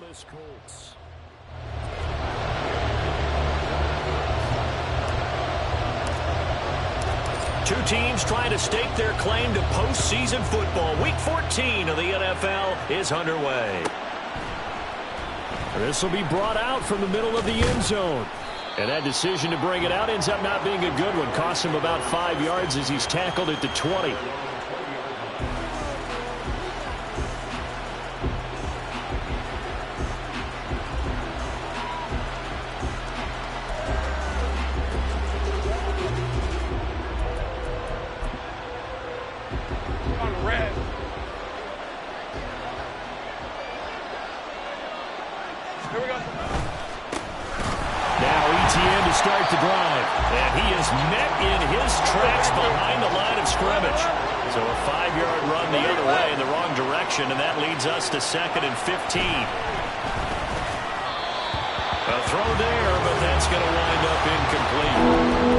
Indianapolis Colts. Two teams trying to stake their claim to postseason football. Week 14 of the NFL is underway. This will be brought out from the middle of the end zone. And that decision to bring it out ends up not being a good one. Costs him about 5 yards as he's tackled at the 20. Start the drive, and he is met in his tracks behind the line of scrimmage. So a 5-yard run the other way in the wrong direction, and that leads us to 2nd and 15. A throw there, but that's going to wind up incomplete.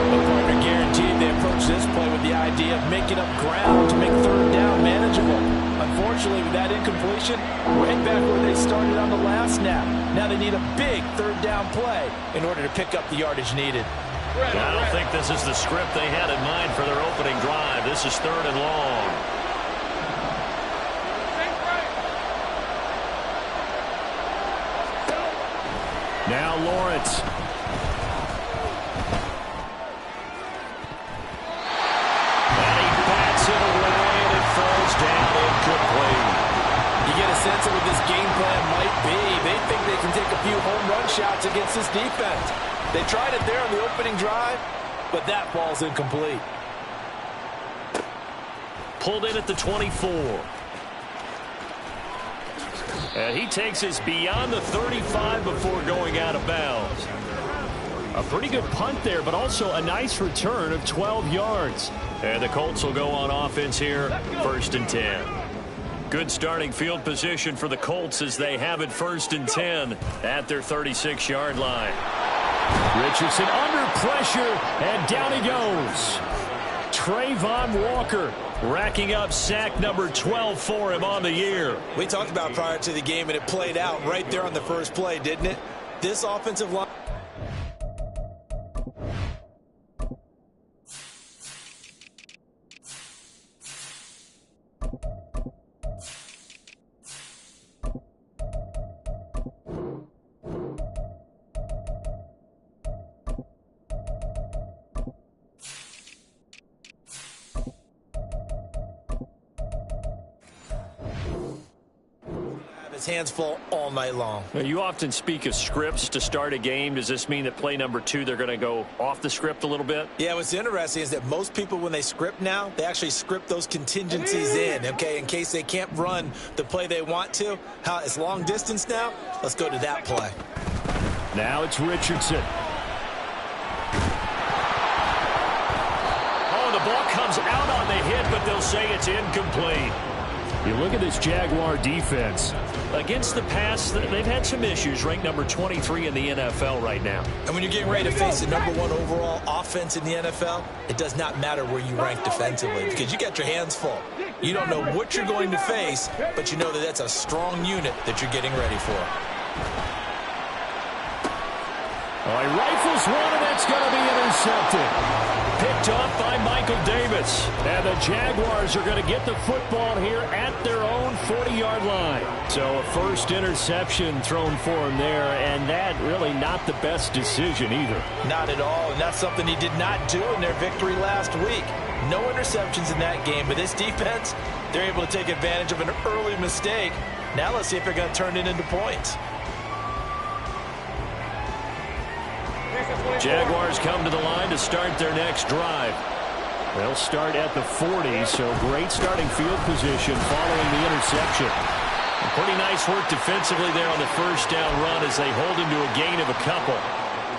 The partner guaranteed they approach this play with the idea of making up ground to make 3rd down manageable. Unfortunately, with that incompletion, right back where they started on the last snap. Now they need a big 3rd down play in order to pick up the yardage needed. I don't think this is the script they had in mind for their opening drive. This is 3rd and long. Now Lawrence. And he bats it away, and it falls down incomplete. You get a sense of what this game plan might be. They think they can take a few home run shots against this defense. They tried it there on the opening drive, but that ball's incomplete. Pulled in at the 24. And he takes us beyond the 35 before going out of bounds. A pretty good punt there, but also a nice return of 12 yards. And the Colts will go on offense here, 1st and 10. Good starting field position for the Colts as they have it 1st and 10 at their 36-yard line. Richardson under pressure, and down he goes. Trayvon Walker racking up sack number 12 for him on the year. We talked about prior to the game, and it played out right there on the first play, didn't it? This offensive line. His hands full all night long. Now, you often speak of scripts to start a game. Does this mean that play number 2, they're going to go off the script a little bit? Yeah, what's interesting is that most people, when they script now, they actually script those contingencies in, okay, in case they can't run the play they want to. How it's long distance now. Let's go to that play. Now it's Richardson. Oh, the ball comes out on the hit, but they'll say it's incomplete. You look at this Jaguar defense. Against the pass, they've had some issues. Ranked number 23 in the NFL right now. And when you're getting ready to face the number 1 overall offense in the NFL, it does not matter where you rank defensively because you got your hands full. You don't know what you're going to face, but you know that that's a strong unit that you're getting ready for. Oh, he rifles one, and that's going to be intercepted. Picked up by Michael Davis. And the Jaguars are going to get the football here at their own 40-yard line. So a first interception thrown for him there, and that really not the best decision either. Not at all, and that's something he did not do in their victory last week. No interceptions in that game, but this defense, they're able to take advantage of an early mistake. Now let's see if they're going to turn it into points. Jaguars come to the line to start their next drive. They'll start at the 40, so great starting field position following the interception. Pretty nice work defensively there on the first down run as they hold him to a gain of a couple.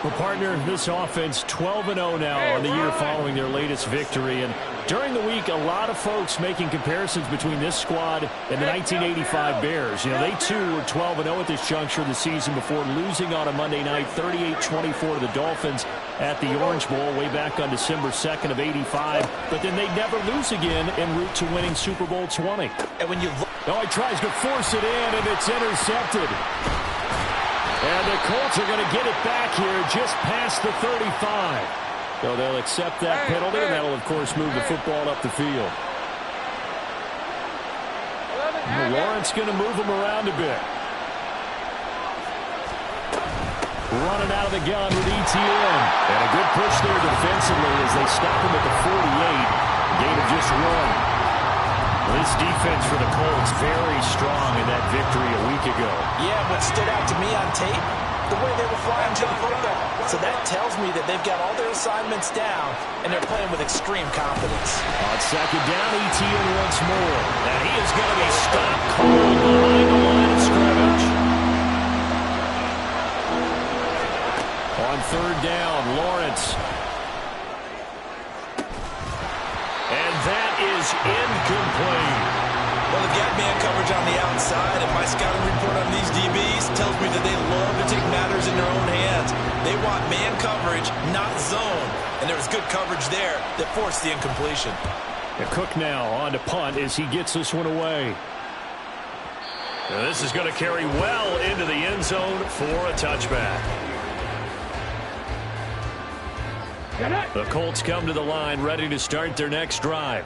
Well, partner, this offense 12-0 now on the year following their latest victory. And during the week, a lot of folks making comparisons between this squad and the 1985 Bears. You know, they too were 12-0 at this juncture of the season before losing on a Monday night 38-24 to the Dolphins at the Orange Bowl way back on December 2nd of 85. But then they'd never lose again en route to winning Super Bowl 20. And when you Oh, he tries to force it in, and it's intercepted. And the Colts are going to get it back here just past the 35. So they'll accept that penalty, and that'll, of course, move the football up the field. Lawrence going to move him around a bit. Running out of the gun with ETN. And a good push there defensively as they stop him at the 48. Gain of just 1. This defense for the Colts very strong in that victory a week ago. Yeah, what stood out to me on tape, the way they were flying to the football. So that tells me that they've got all their assignments down, and they're playing with extreme confidence. On second down, ETN once more. And he is going to be stopped cold behind the line of scrimmage. On third down, Lawrence. And that is incomplete. Well, they've got man coverage on the outside, and my scouting report on these DBs tells me that they love to take matters in their own hands. They want man coverage, not zone. And there was good coverage there that forced the incompletion. And Cook now on to punt as he gets this one away. Now this is going to carry well into the end zone for a touchback. The Colts come to the line ready to start their next drive.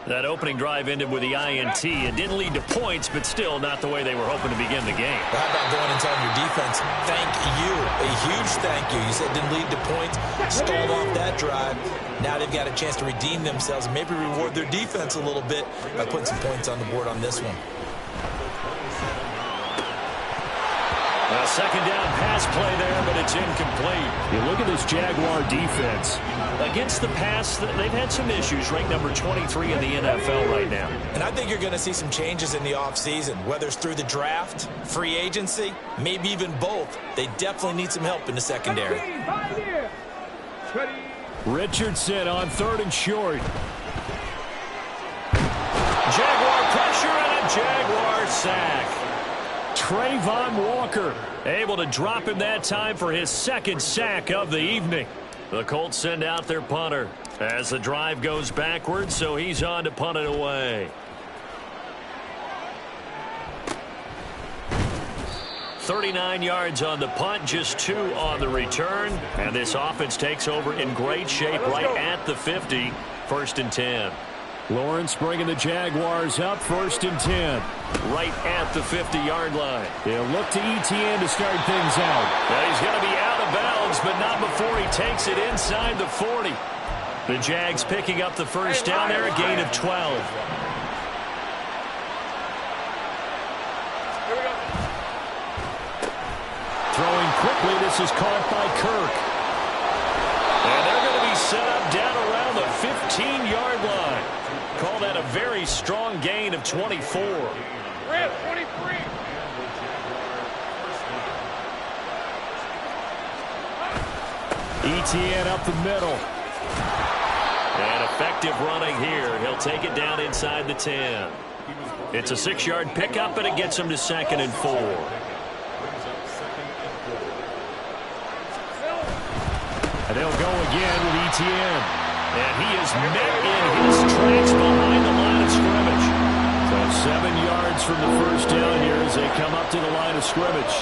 That opening drive ended with the INT. It didn't lead to points, but still not the way they were hoping to begin the game. Well, how about going and telling your defense, thank you, a huge thank you. You said it didn't lead to points, stalled off that drive. Now they've got a chance to redeem themselves and maybe reward their defense a little bit by putting some points on the board on this one. A second down pass play there, but it's incomplete. You look at this Jaguar defense. Against the pass, they've had some issues. Ranked number 23 in the NFL right now. And I think you're going to see some changes in the offseason, whether it's through the draft, free agency, maybe even both. They definitely need some help in the secondary. Richardson on third and short. Jaguar pressure and a Jaguar sack. Trayvon Walker able to drop him that time for his second sack of the evening. The Colts send out their punter as the drive goes backwards, so he's on to punt it away. 39 yards on the punt, just 2 on the return. And this offense takes over in great shape right at the 50, 1st and 10. Lawrence bringing the Jaguars up, 1st and 10. Right at the 50-yard line. They'll look to ETN to start things out. Well, he's going to be out of bounds, but not before he takes it inside the 40. The Jags picking up the first down there, a gain of 12. Throwing quickly, this is caught by Kirk. And they're going to be set up down around the 15-yard line. Call that a very strong gain of 24. 23. ETN up the middle. And effective running here. He'll take it down inside the 10. It's a 6-yard pickup, and it gets him to 2nd and 4. And they'll go again with ETN. And he is met in his tracks behind the line of scrimmage. So 7 yards from the first down here as they come up to the line of scrimmage.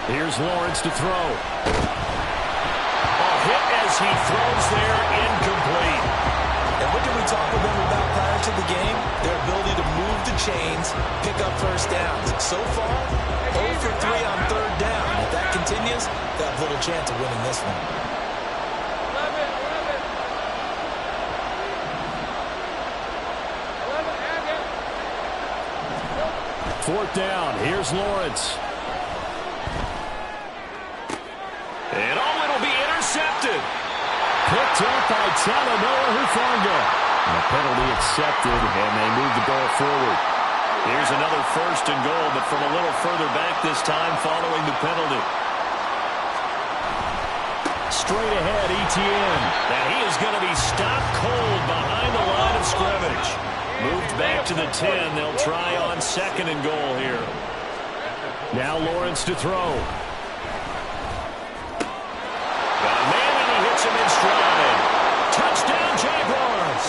Here's Lawrence to throw. A hit as he throws there, incomplete. And what did we talk with them about prior to the game? Their ability to move the chains, pick up first downs. So far, 0 for 3 on third down. If that continues, they have little chance of winning this one. Fourth down. Here's Lawrence. And it'll be intercepted. Picked up by Talanoa Hufanga. The penalty accepted, and they move the ball forward. Here's another 1st and goal, but from a little further back this time following the penalty. Straight ahead, ETN. And he is going to be stopped cold behind the line of scrimmage. Moved back to the 10. They'll try on 2nd and goal here. Now Lawrence to throw. Got a man, and he hits him in stride. Touchdown, Jaguars.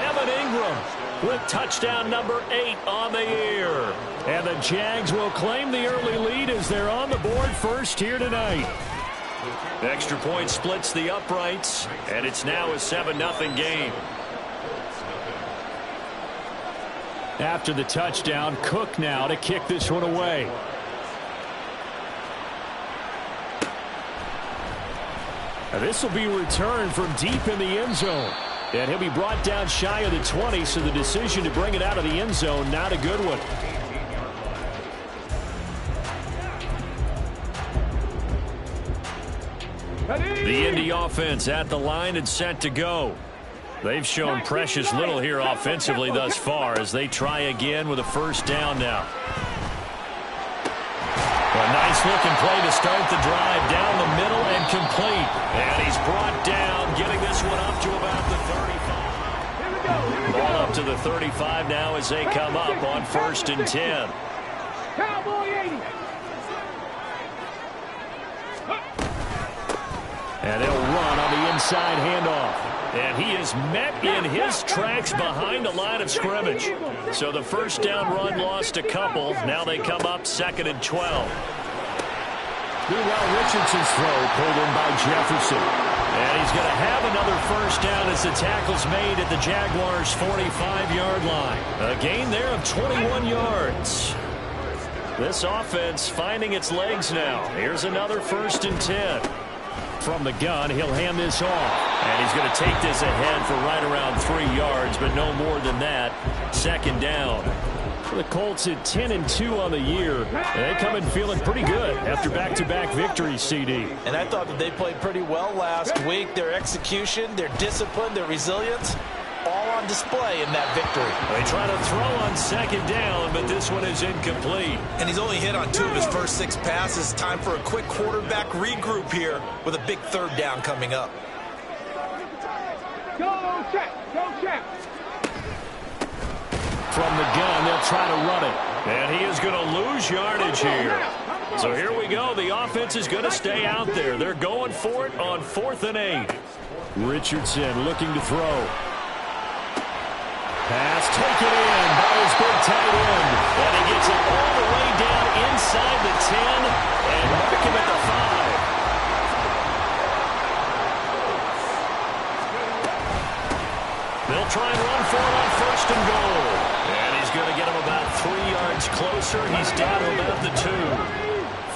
Evan Ingram with touchdown number 8 on the year. And the Jags will claim the early lead as they're on the board first here tonight. Extra point splits the uprights, and it's now a 7-0 game. After the touchdown, Cook now to kick this one away. Now this will be returned from deep in the end zone. And he'll be brought down shy of the 20, so the decision to bring it out of the end zone, not a good one. The Indy offense at the line and set to go. They've shown precious little here offensively thus far as they try again with a first down now. A nice-looking play to start the drive down the middle and complete. And he's brought down, getting this one up to about the 35. Ball up to the 35 now as they come up on 1st and 10. Cowboy 80. And they'll run on the inside handoff. And he is met in his tracks behind the line of scrimmage. So the first down run lost a couple. Now they come up 2nd and 12. Meanwhile, Richardson's throw pulled in by Jefferson. And he's going to have another first down as the tackle's made at the Jaguars' 45-yard line. A gain there of 21 yards. This offense finding its legs now. Here's another 1st and 10. From the gun, he'll hand this off. And he's going to take this ahead for right around 3 yards, but no more than that. 2nd down. The Colts at 10-2 on the year. They come in feeling pretty good after back-to-back victories, CD. And I thought that they played pretty well last week. Their execution, their discipline, their resilience, all on display in that victory. They try to throw on 2nd down, but this one is incomplete. And he's only hit on 2 of his first 6 passes. Time for a quick quarterback regroup here with a big 3rd down coming up. Go check. Go check. From the gun, they'll try to run it. And he is going to lose yardage here. So here we go. The offense is going to stay out there. They're going for it on 4th and 8. Richardson looking to throw. Pass taken in by his big tight end. And he gets it all the way down inside the 10 and mark him at the 5. They'll try and run for it on 1st and goal. And he's going to get him about 3 yards closer. He's down to about the 2.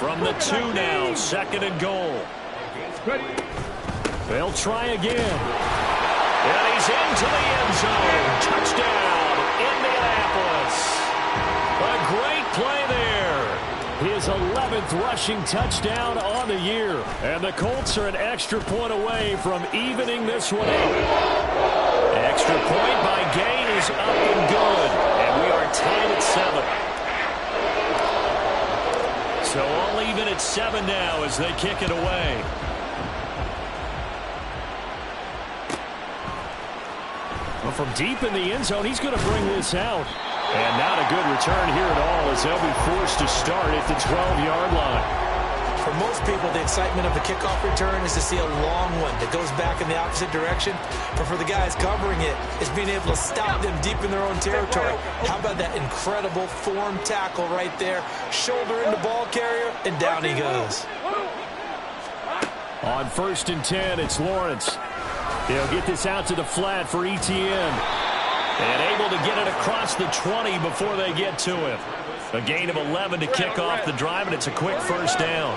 From the 2 now, 2nd and goal. They'll try again. And he's into the end zone. Touchdown, Indianapolis. A great play there. His 11th rushing touchdown on the year. And the Colts are an extra point away from evening this one out. Extra point by Gain is up and good. And we are tied at 7. So all even at 7 now as they kick it away. Well, from deep in the end zone, he's going to bring this out. And not a good return here at all as they'll be forced to start at the 12-yard line. For most people, the excitement of the kickoff return is to see a long one that goes back in the opposite direction. But for the guys covering it, it's being able to stop them deep in their own territory. How about that incredible form tackle right there? Shoulder in the ball carrier, and down he goes. On 1st and 10, it's Lawrence. He'll get this out to the flat for Etienne. And able to get it across the 20 before they get to him. A gain of 11 to kick off the drive, and it's a quick first down.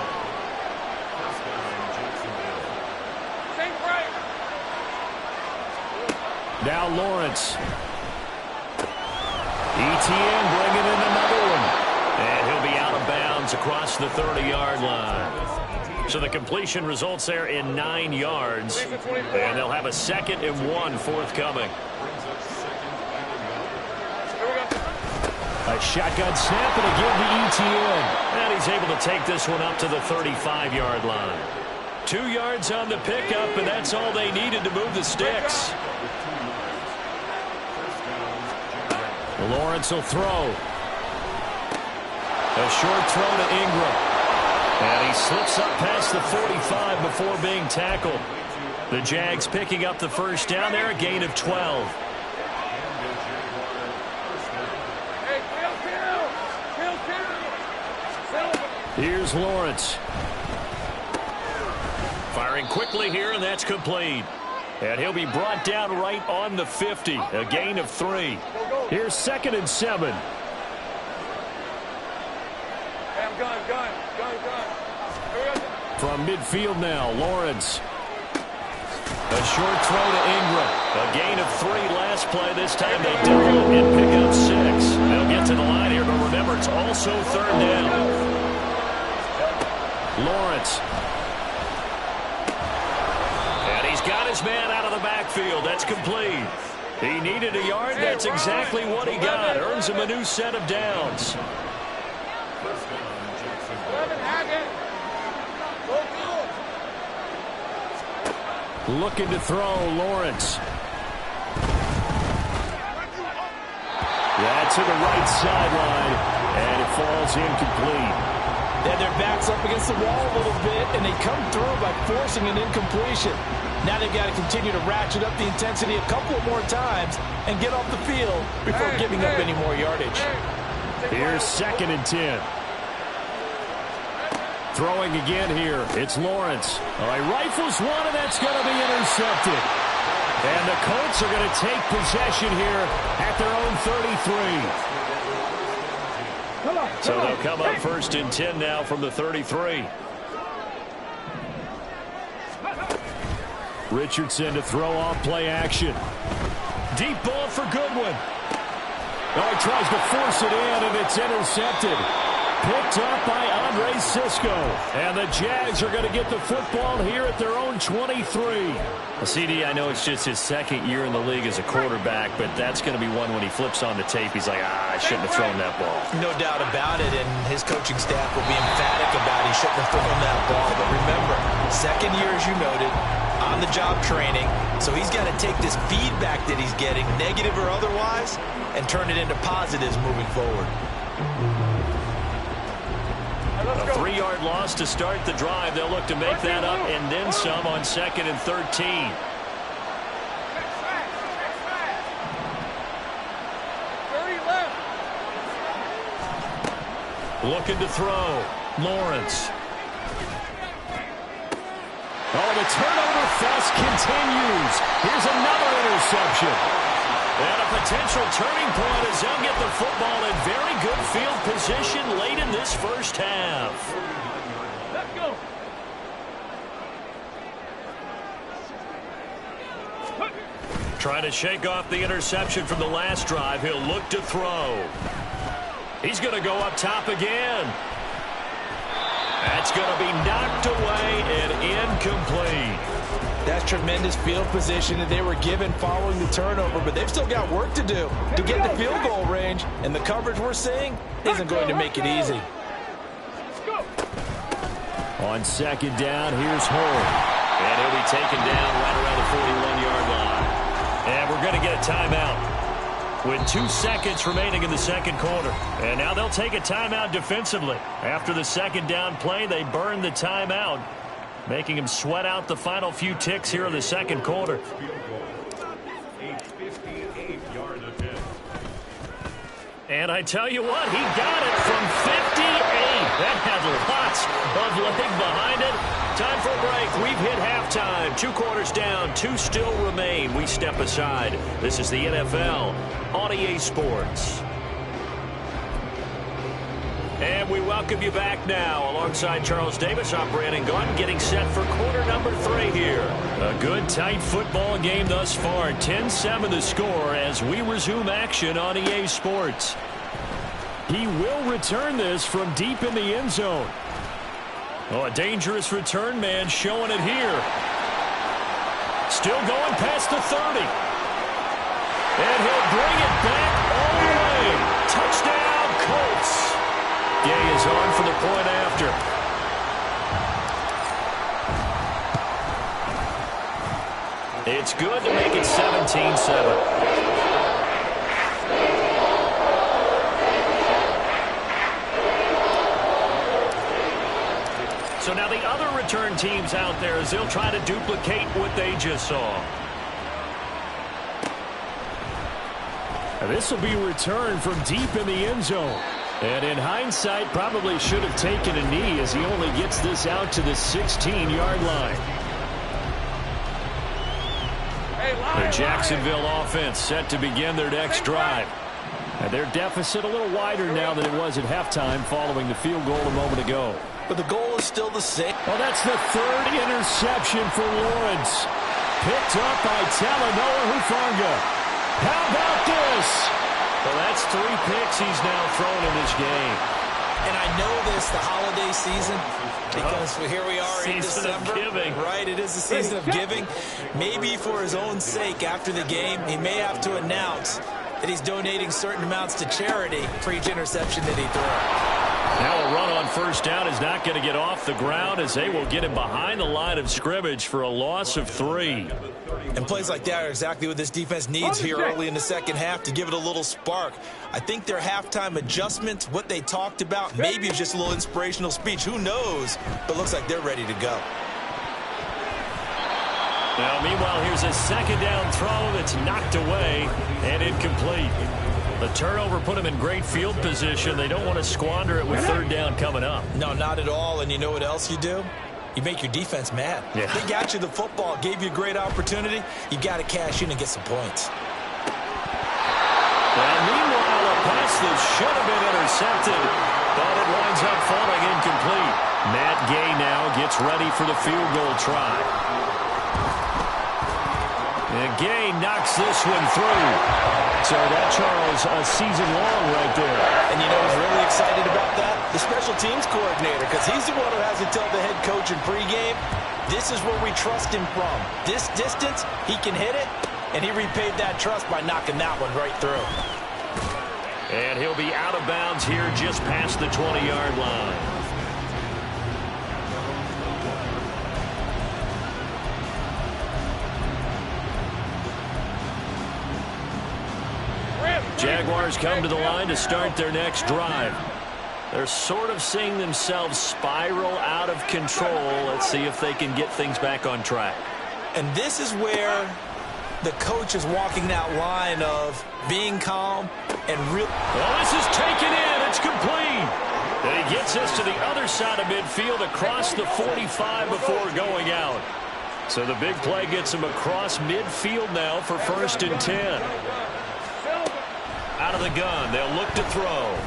Now Lawrence. Etienne bringing in another one. And he'll be out of bounds across the 30-yard line. So the completion results there in 9 yards. And they'll have a 2nd and 1 forthcoming. A shotgun snap and a give to Etienne. And he's able to take this one up to the 35-yard line. 2 yards on the pickup, and that's all they needed to move the sticks. Lawrence will throw. A short throw to Ingram. And he slips up past the 45 before being tackled. The Jags picking up the first down there, a gain of 12. Here's Lawrence. Firing quickly here, and that's complete. And he'll be brought down right on the 50. A gain of 3. Here's 2nd and 7. Gun. From midfield now, Lawrence. A short throw to Ingram. A gain of 3 last play. This time they double it and pick up 6. They'll get to the line here, but remember, it's also 3rd down. Lawrence. And he's got his man out of the backfield. That's complete. He needed a yard. That's exactly what he got. Earns him a new set of downs. Looking to throw, Lawrence. Yeah, to the right sideline, and it falls incomplete. Then their back's up against the wall a little bit, and they come through by forcing an incompletion. Now they've got to continue to ratchet up the intensity a couple more times and get off the field before giving up any more yardage. Here's 2nd and 10. Throwing again here. It's Lawrence. All right, rifles one, and that's going to be intercepted. And the Colts are going to take possession here at their own 33. So they'll come up 1st and 10 now from the 33. Richardson to throw off play action. Deep ball for Goodwin. Oh, he tries to force it in, and it's intercepted. Picked up by Andre Cisco. And the Jags are going to get the football here at their own 23. Well, CD, I know it's just his 2nd year in the league as a quarterback, but that's going to be one when he flips on the tape. He's like, I shouldn't have thrown that ball. No doubt about it, and his coaching staff will be emphatic about he shouldn't have thrown that ball. But remember, 2nd year, as you noted, on-the-job training, so he's got to take this feedback that he's getting, negative or otherwise, and turn it into positives moving forward. A 3-yard loss to start the drive. They'll look to make that up and then some on 2nd and 13. Looking to throw. Lawrence. Oh, the turnover fest continues. Here's another interception. And a potential turning point as they'll get the football in very good field position late in this first half. Let's go. Trying to shake off the interception from the last drive. He'll look to throw. He's going to go up top again. That's going to be knocked away and incomplete. That's tremendous field position that they were given following the turnover, but they've still got work to do to get the field goal range, and the coverage we're seeing isn't going to make it easy. On 2nd down, here's Hall. And he'll be taken down right around the 41-yard line. And we're going to get a timeout with 2 seconds remaining in the 2nd quarter. And now they'll take a timeout defensively. After the 2nd down play, they burn the timeout, making him sweat out the final few ticks here in the 2nd quarter. And I tell you what, he got it from 58. That had lots of leg behind it. Time for a break. We've hit halftime. 2 quarters down, 2 still remain. We step aside. This is the NFL on EA Sports. And we welcome you back now alongside Charles Davis. I'm Brandon Gaudin getting set for quarter number 3 here. A good tight football game thus far. 10-7 the score as we resume action on EA Sports. He will return this from deep in the end zone. Oh, a dangerous return man showing it here. Still going past the 30. And he'll bring it back all the way. Touchdown, Colts. Gay is on for the point after. It's good to make it 17-7. So now the other return teams out there as they'll try to duplicate what they just saw. And this will be returned from deep in the end zone. And in hindsight, probably should have taken a knee as he only gets this out to the 16-yard line. The Jacksonville offense set to begin their next drive. And their deficit a little wider now than it was at halftime following the field goal a moment ago. But the goal is still the same. Well, that's the third interception for Lawrence. Picked up by Talanoa Hufanga. How about this? Well, that's 3 picks he's now thrown in this game. And I know this, the holiday season, because here we are in December. Season of giving. Right, it is the season of giving. Maybe for his own sake after the game, he may have to announce that he's donating certain amounts to charity for each interception that he throws. Now a run on first down is not going to get off the ground as they will get him behind the line of scrimmage for a loss of 3. And plays like that are exactly what this defense needs here early in the second half to give it a little spark. I think their halftime adjustments, what they talked about, maybe it's just a little inspirational speech. Who knows? But looks like they're ready to go. Now, meanwhile, here's a second down throw that's knocked away and incomplete. The turnover put them in great field position. They don't want to squander it with third down coming up. No, not at all. And you know what else you do? You make your defense mad. Yeah. They got you the football, gave you a great opportunity. You got to cash in and get some points. Well, meanwhile, a pass that should have been intercepted, but it winds up falling incomplete. Matt Gay now gets ready for the field goal try. And Gay knocks this one through. So that, Charles, a season long right there. And you know who's really excited about that? The special teams coordinator, because he's the one who has to tell the head coach in pregame, this is where we trust him from. This distance, he can hit it, and he repaid that trust by knocking that one right through. And he'll be out of bounds here just past the 20-yard line. Jaguars come to the line to start their next drive. They're sort of seeing themselves spiral out of control. Let's see if they can get things back on track. And this is where the coach is walking that line of being calm and real. Well, this is taken in. It's complete. And he gets us to the other side of midfield across the 45 before going out. So the big play gets him across midfield now for 1st and 10. Out of the gun, they'll look to throw.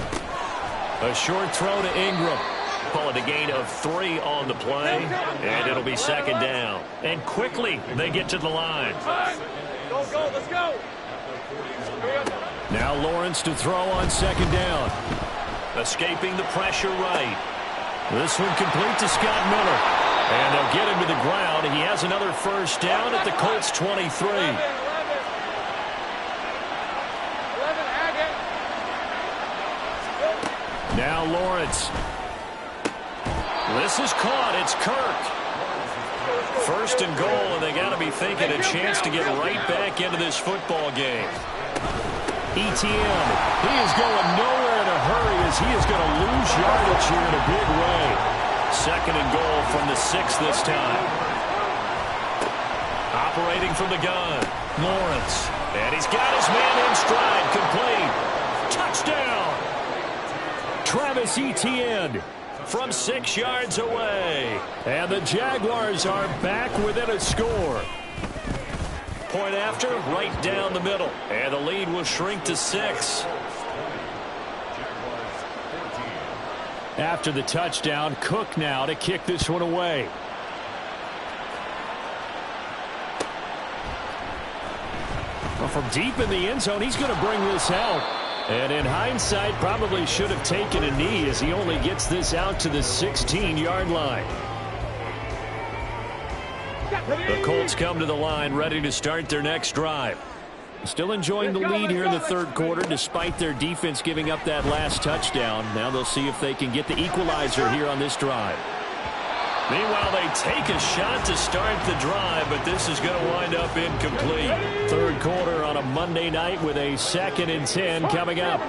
A short throw to Ingram. Call it a gain of 3 on the play, and it'll be 2nd down. And quickly, they get to the line. Go, let's go. Now Lawrence to throw on 2nd down. Escaping the pressure right. This one complete to Scott Miller. And they'll get him to the ground. He has another 1st down at the Colts 23. Now Lawrence. This is caught. It's Kirk. 1st and goal, and they got to be thinking a chance to get right back into this football game. ETN. He is going nowhere in a hurry as he is going to lose yardage here in a big way. 2nd and goal from the 6 this time. Operating from the gun. Lawrence. And he's got his man in stride. Complete. Touchdown. Travis Etienne from 6 yards away. And the Jaguars are back within a score. Point after, right down the middle. And the lead will shrink to 6. After the touchdown, Cook now to kick this one away. Well, from deep in the end zone, he's going to bring this out. And in hindsight, probably should have taken a knee as he only gets this out to the 16-yard line. The Colts come to the line ready to start their next drive. Still enjoying the lead here in the 3rd quarter despite their defense giving up that last touchdown. Now they'll see if they can get the equalizer here on this drive. Meanwhile, they take a shot to start the drive, but this is going to wind up incomplete. 3rd quarter on a Monday night with a 2nd and 10 coming up.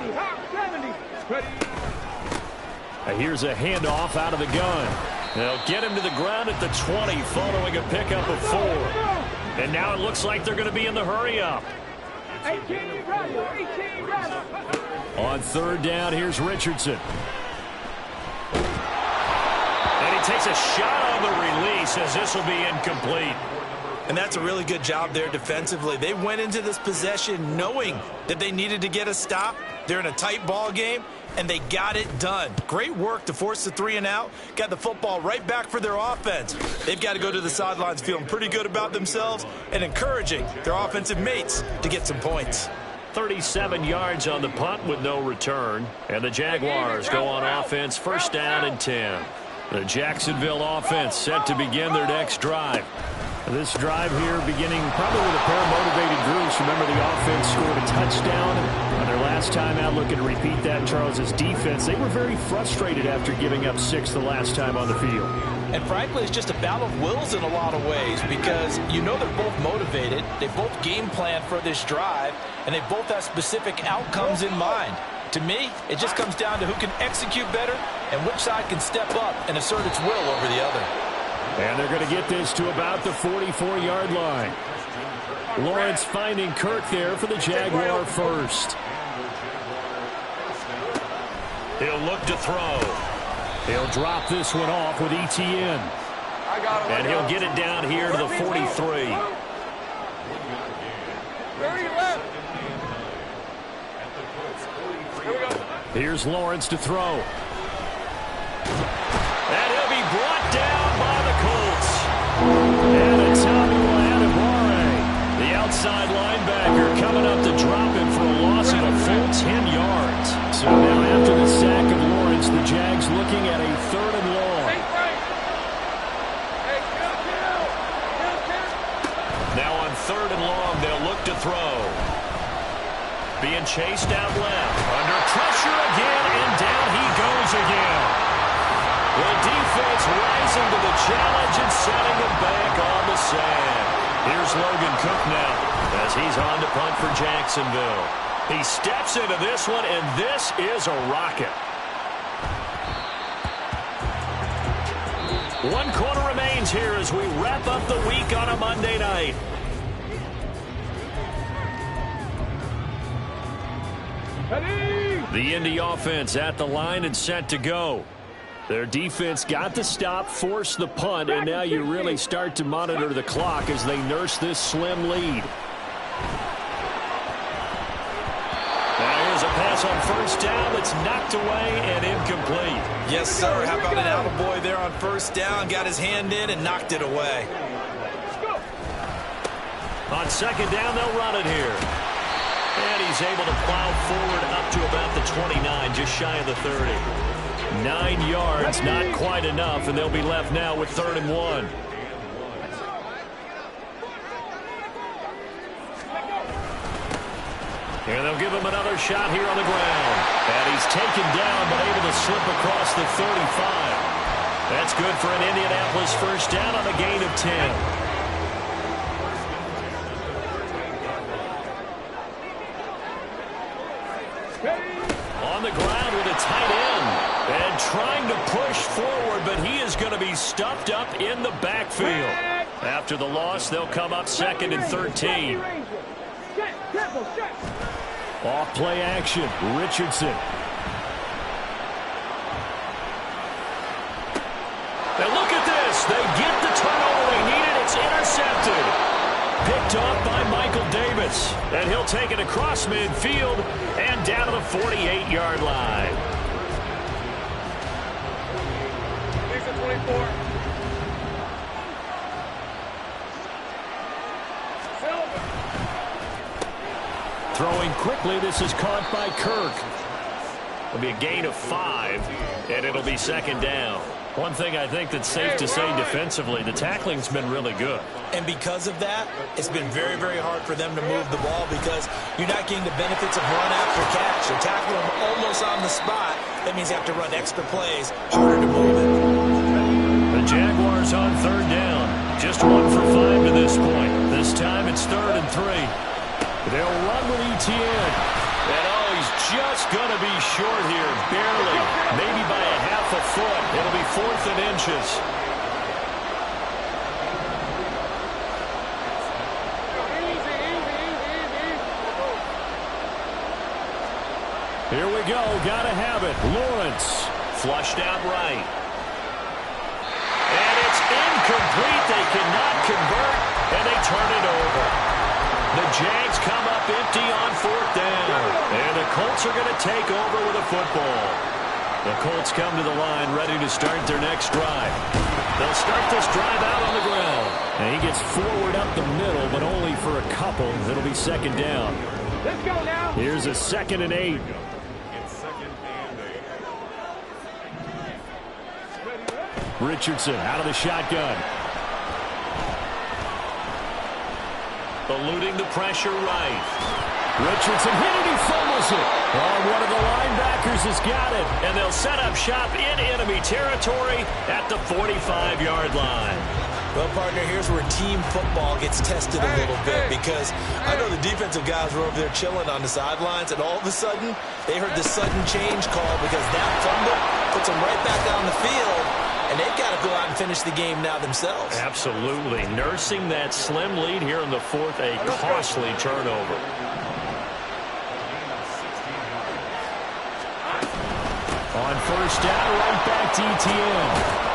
Here's a handoff out of the gun. They'll get him to the ground at the 20 following a pickup of 4. And now it looks like they're going to be in the hurry-up. On third down, here's Richardson. And he takes a shot on the release as this will be incomplete. And that's a really good job there defensively. They went into this possession knowing that they needed to get a stop. They're in a tight ball game, and they got it done. Great work to force the 3 and out. Got the football right back for their offense. They've got to go to the sidelines feeling pretty good about themselves and encouraging their offensive mates to get some points. 37 yards on the punt with no return. And the Jaguars go on offense, first down and 10. The Jacksonville offense set to begin their next drive. This drive here beginning probably with a pair of motivated groups. Remember, the offense scored a touchdown on their last time out. Looking to repeat that. Charles's defense, they were very frustrated after giving up 6 the last time on the field. And frankly, it's just a battle of wills in a lot of ways because you know they're both motivated. They both game plan for this drive, and they both have specific outcomes in mind. To me, it just comes down to who can execute better and which side can step up and assert its will over the other. And they're going to get this to about the 44-yard line. Lawrence finding Kirk there for the Jaguar first. He'll look to throw. He'll drop this one off with ETN. And he'll get it down here to the 43. 30 left. Here's Lawrence to throw. And he'll be brought down by the Colts. And a Tommy The outside linebacker coming up to drop him for a loss of a full 10 yards. So now after the sack of Lawrence, the Jags looking at a 3rd and long. Now on 3rd and long, they'll look to throw. Being chased out left. Under pressure again, and down he goes again. The defense rising to the challenge and setting him back on the sand. Here's Logan Cook now as he's on to punt for Jacksonville. He steps into this one, and this is a rocket. 1 quarter remains here as we wrap up the week on a Monday night. The Indy offense at the line and set to go. Their defense got the stop, forced the punt, and now you really start to monitor the clock as they nurse this slim lead. Now here's a pass on first down that's knocked away and incomplete. Yes, sir. How about an attaboy there on first down? Got his hand in and knocked it away. On second down, they'll run it here. And he's able to plow forward up to about the 29, just shy of the 30. 9 yards, not quite enough, and they'll be left now with 3rd and 1. And they'll give him another shot here on the ground. And he's taken down, but able to slip across the 35. That's good for an Indianapolis first down on a gain of 10. On the ground with a tight end. And trying to push forward, but he is going to be stuffed up in the backfield. After the loss, they'll come up 2nd and 13. Off play action, Richardson. And look at this. They get the turnover they needed. It's intercepted. Picked off by Michael Davis. And he'll take it across midfield and down to the 48-yard line. 24. Throwing quickly, this is caught by Kirk. It'll be a gain of 5, and it'll be 2nd down. One thing I think that's safe to say defensively, the tackling's been really good. And because of that, it's been very, very hard for them to move the ball because you're not getting the benefits of run after catch. You're tackling them almost on the spot. That means you have to run extra plays, harder to move it. The Jaguars on 3rd down. Just 1 for 5 to this point. This time it's 3rd and 3. They'll run with ETN. And he's just going to be short here, barely. Maybe by a half a foot. It'll be 4th and inches. Here we go. Gotta have it. Lawrence. Flushed out right. And it's incomplete. They cannot convert, and they turn it over. The Jags come up empty on 4th down. And the Colts are going to take over with a football. The Colts come to the line ready to start their next drive. They'll start this drive out on the ground. And he gets forward up the middle, but only for a couple. It'll be 2nd down. Let's go now. Here's a 2nd and 8. Richardson out of the shotgun. Eluding the pressure right. Richardson hit it, he fumbles it. Oh, one of the linebackers has got it. And they'll set up shop in enemy territory at the 45-yard line. Well, partner, here's where team football gets tested a little bit, because I know the defensive guys were over there chilling on the sidelines, and all of a sudden, they heard this sudden change call because that fumble puts them right back on the field, and they've got to go out and finish the game now themselves. Absolutely. Nursing that slim lead here in the 4th, a costly turnover. On 1st down, right back to Etienne.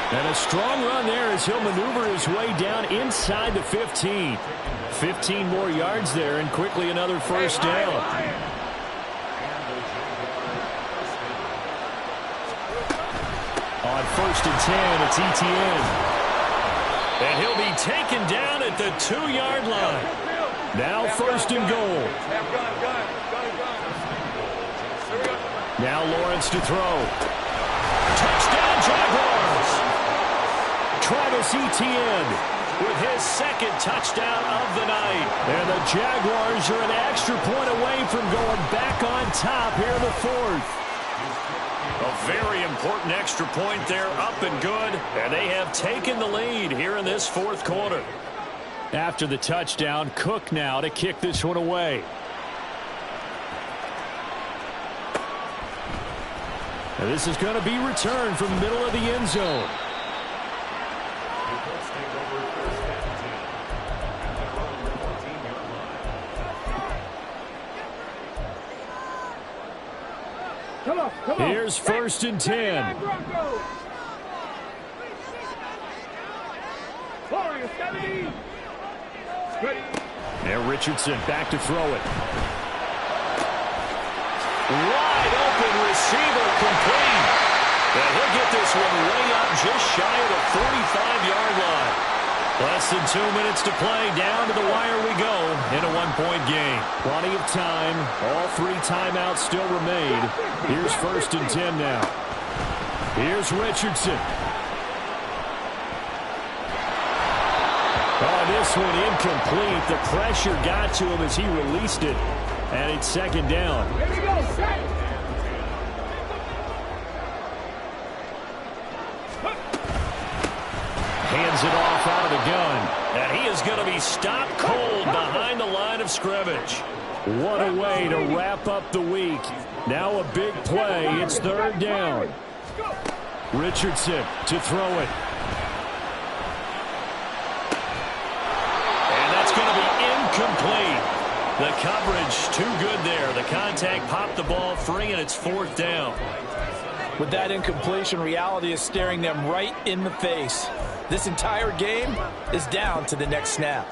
And a strong run there as he'll maneuver his way down inside the 15. 15 more yards there, and quickly another 1st down. On 1st and 10, it's Etienne. And he'll be taken down at the 2-yard line. Now 1st and goal. Now Lawrence to throw. Touchdown, Jaguars! Travis Etienne with his 2nd touchdown of the night. And the Jaguars are an extra point away from going back on top here in the 4th. A very important extra point there, up and good. And they have taken the lead here in this 4th quarter. After the touchdown, Cook now to kick this one away. Now this is going to be returned from the middle of the end zone. Come on. Here's 1st and 10. Now Richardson back to throw it. Wide open receiver complete. And he'll get this one way up just shy of the 45-yard line. Less than 2 minutes to play. Down to the wire we go in a 1-point game. Plenty of time. All 3 timeouts still remain. Here's 1st and 10 now. Here's Richardson. Oh, this one incomplete. The pressure got to him as he released it. And it's 2nd down. Here we go, set. Hands it off out of the gun. And he is going to be stopped cold behind the line of scrimmage. What a way to wrap up the week. Now a big play. It's 3rd down. Richardson to throw it. And that's going to be incomplete. The coverage too good there. The contact popped the ball free, and it's 4th down. With that incompletion, reality is staring them right in the face. This entire game is down to the next snap.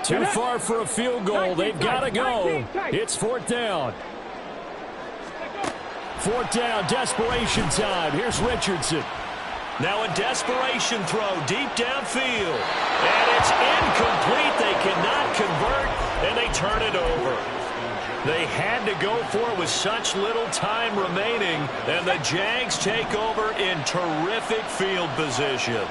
Too far for a field goal. They've got to go. It's 4th down. 4th down, desperation time. Here's Richardson. Now a desperation throw deep downfield. And it's incomplete. They cannot convert, and they turn it over. They had to go for it with such little time remaining, and the Jags take over in terrific field position.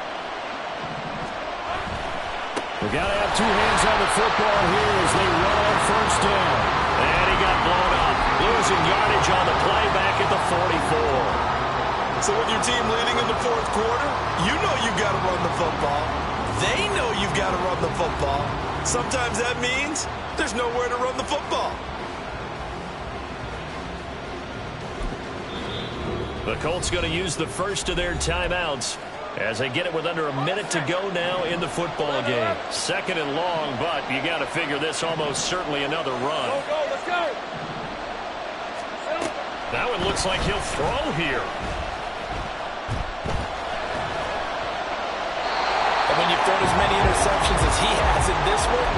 They got to have 2 hands on the football here as they run on 1st down. And he got blown up, losing yardage on the play back at the 44. So with your team leading in the 4th quarter, you know you've got to run the football. They know you've got to run the football. Sometimes that means there's nowhere to run the football. The Colts going to use the first of their timeouts as they get it with under a minute to go now in the football game. Second and long, but you got to figure this almost certainly another run. Let's go. Now it looks like he'll throw here. And when you've thrown as many interceptions as he has in this one,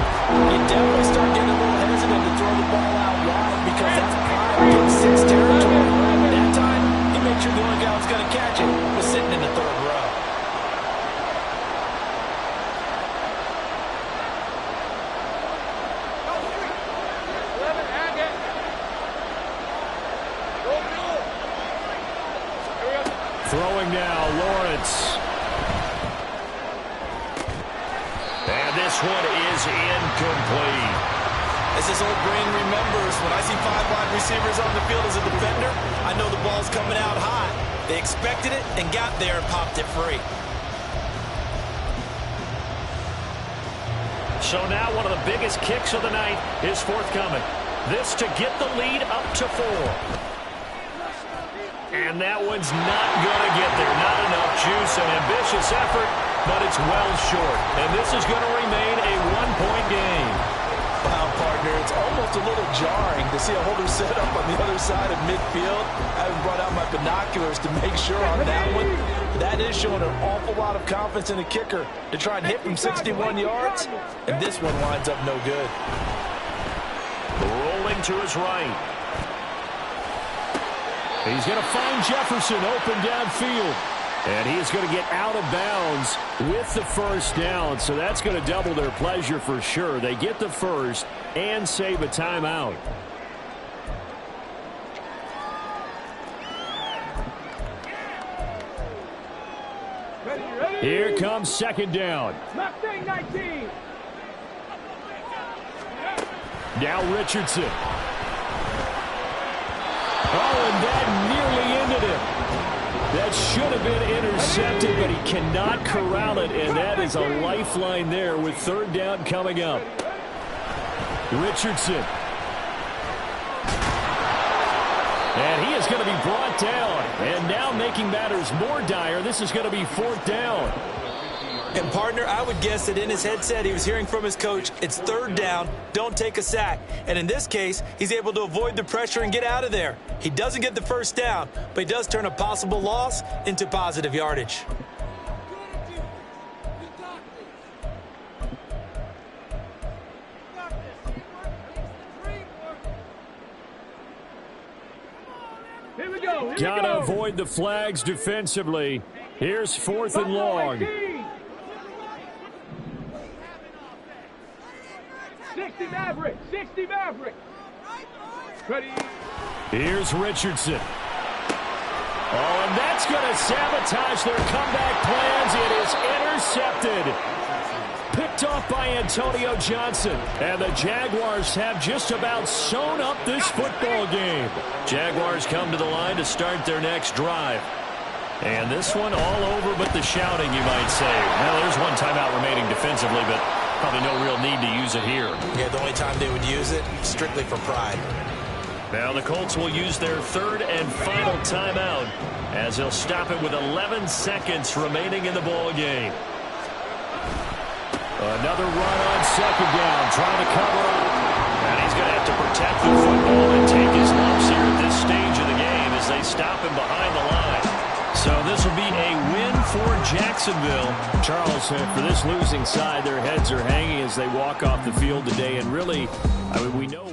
you definitely start getting a little hesitant to throw the ball out wide because that's prime pick six territory. That time, he made sure the only guy who's going to catch it was sitting in the third row. Throwing now, Lawrence. And this one is incomplete. As his old brain remembers, when I see 5 wide receivers on the field as a defender, I know the ball's coming out high. They expected it and got there and popped it free. So now one of the biggest kicks of the night is forthcoming. This to get the lead up to 4. And that one's not going to get there. Not enough juice. An ambitious effort, but it's well short. And this is going to remain a 1-point game. Wow, partner, it's almost a little jarring to see a holder set up on the other side of midfield. I haven't brought out my binoculars to make sure on that one. That is showing an awful lot of confidence in the kicker to try and hit from 61 yards. And this one winds up no good. Rolling to his right. He's going to find Jefferson open downfield. And he's going to get out of bounds with the first down. So that's going to double their pleasure for sure. They get the first and save a timeout. Here comes second down. Mustang 19. Now Richardson. Oh, and that nearly ended it. That should have been intercepted, but he cannot corral it, and that is a lifeline there with third down coming up. Richardson. And he is going to be brought down. And now making matters more dire, this is going to be fourth down. And, partner, I would guess that in his headset he was hearing from his coach, it's third down, don't take a sack. And in this case, he's able to avoid the pressure and get out of there. He doesn't get the first down, but he does turn a possible loss into positive yardage. Here we go. Gotta avoid the flags defensively. Here's fourth and long. 60 Maverick. 60 Maverick. Ready. Here's Richardson. Oh, and that's going to sabotage their comeback plans. It is intercepted. Picked off by Antonio Johnson. And the Jaguars have just about sewn up this football game. Jaguars come to the line to start their next drive. And this one all over but the shouting, you might say. Well, there's one timeout remaining defensively, but probably no real need to use it here. Yeah, the only time they would use it, strictly for pride. Now the Colts will use their third and final timeout as they'll stop it with 11 seconds remaining in the ball game. Another run on second down, trying to cover up. And he's going to have to protect the football and take his lumps here at this stage of the game as they stop him behind the line. So this will be a win for Jacksonville. Charles, for this losing side, their heads are hanging as they walk off the field today. And really, I mean, we know